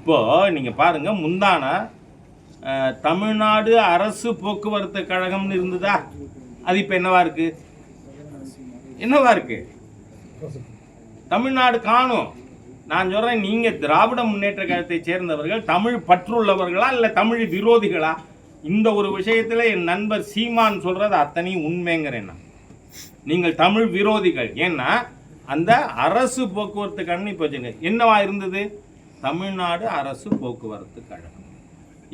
இப்போ நீங்கள் பாருங்க, முந்தான தமிழ்நாடு அரசு போக்குவரத்து கழகம்னு இருந்ததா, அது இப்போ என்னவா இருக்கு? தமிழ்நாடு காணும். நான் சொல்றேன், நீங்க திராவிட முன்னேற்ற கழகத்தை சேர்ந்தவர்கள் தமிழ் பற்றுள்ளவர்களா இல்லை தமிழ் விரோதிகளா? இந்த ஒரு விஷயத்துல என் நண்பர் சீமான் சொல்றது அத்தனையும் உண்மைங்கிறேன். நீங்கள் தமிழ் விரோதிகள். ஏன்னா அந்த அரசு போக்குவரத்து கழகம் இப்போ என்னவா இருந்தது? தமிழ்நாடு அரசு போக்குவரத்து கழகம்.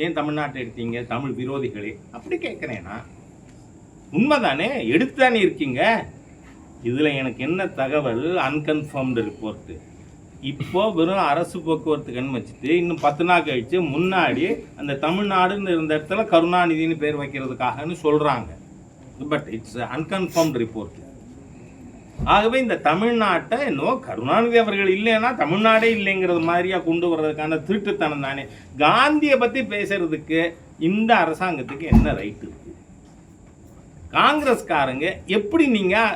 ஏன் தமிழ்நாட்டை எடுத்தீங்க? தமிழ் விரோதிகளே அப்படி கேட்குறேன்னா உண்மைதானே, எடுத்துதானே இருக்கீங்க. இதில் எனக்கு என்ன தகவல், அன்கன்ஃபர்ம்டு ரிப்போர்ட்டு. இப்போ வெறும் அரசு போக்குவரத்து கண் வச்சுட்டு இன்னும் 10 நாள் கழிச்சு முன்னாடி அந்த தமிழ்நாடுன்னு இருந்த இடத்துல கருணாநிதினு பேர் வைக்கிறதுக்காகன்னு சொல்கிறாங்க. But it's unconfirmed report. ஆகவே இந்த தமிழ்நாட்டை இன்னும் கருணாநிதி அவர்கள் இல்லைன்னா தமிழ்நாடே இல்லைங்கிறது மாதிரியா கொண்டு வர்றதுக்கான திருட்டுத்தனம் தானே. காந்தியை பற்றி பேசுறதுக்கு இந்த அரசாங்கத்துக்கு என்ன ரைட்டு இருக்கு? காங்கிரஸ்காரங்க எப்படி நீங்கள்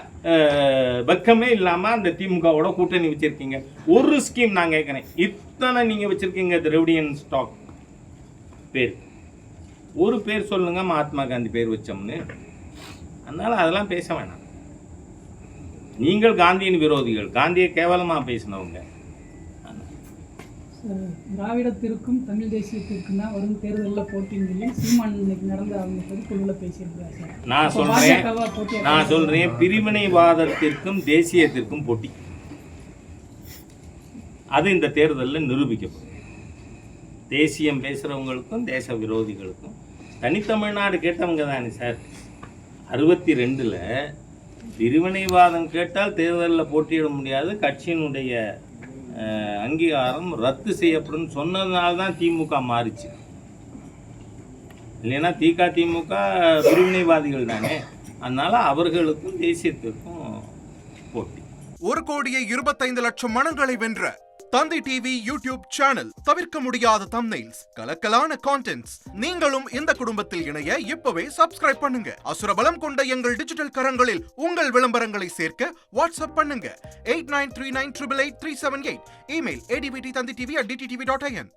வெக்கமே இல்லாமல் அந்த திமுகவோட கூட்டணி வச்சுருக்கீங்க? ஒரு ஸ்கீம் நான் கேட்குறேன், இத்தனை நீங்கள் வச்சுருக்கீங்க திராவிடியன் ஸ்டாக் பேர், ஒரு பேர் சொல்லுங்கள் மகாத்மா காந்தி பேர் வச்சோம்னு. அதனால் அதெல்லாம் பேச வேணாம். நீங்கள் காந்தியின் விரோதிகள், காந்தியை கேவலமாக பேசினவங்க. திராவிடத்திற்கும் தமிழ் தேசியத்திற்கும் தான் வரும் தேர்தலில் போட்டின்னு சொல்லி சீமான் இன்னைக்கு நடந்த அவங்க பொதுக்குழுவில் பேசியிருக்கிறார் சார். நான் சொல்றேன் பிரிவினைவாதத்திற்கும் தேசியத்திற்கும் போட்டி. அது இந்த தேர்தலில் நிரூபிக்கப்படும். தேசியம் பேசுகிறவங்களுக்கும் தேச விரோதிகளுக்கும். தனித்தமிழ்நாடு கேட்டவங்க தானே சார். 62ல் பிரிவினைவாதம் கேட்டால் தேர்தலில் போட்டியிட முடியாது, கட்சியினுடைய அங்கீகாரம் ரத்து செய்யப்படும் சொன்னதுனால தான் திமுக மாறிச்சு. இல்லைன்னா திமுக பிரிவினைவாதிகள் தானே. அதனால அவர்களுக்கும் தேசியத்திற்கும் போட்டி. 1,25,00,000 மனங்களை வென்ற தந்தி டிவி யூடியூப் சேனல். தவிர்க்க முடியாத தம்ப்நெயில்ஸ், கலக்கலான கான்டென்ட்ஸ். நீங்களும் இந்த குடும்பத்தில் இணைய இப்பவே சப்ஸ்கிரைப் பண்ணுங்க. அசுரபலம் கொண்ட எங்கள் டிஜிட்டல் கரங்களில் உங்கள் விளம்பரங்களை சேர்க்க வாட்ஸ்அப் பண்ணுங்க. 8939888378. Email advttanditv@dttv.in.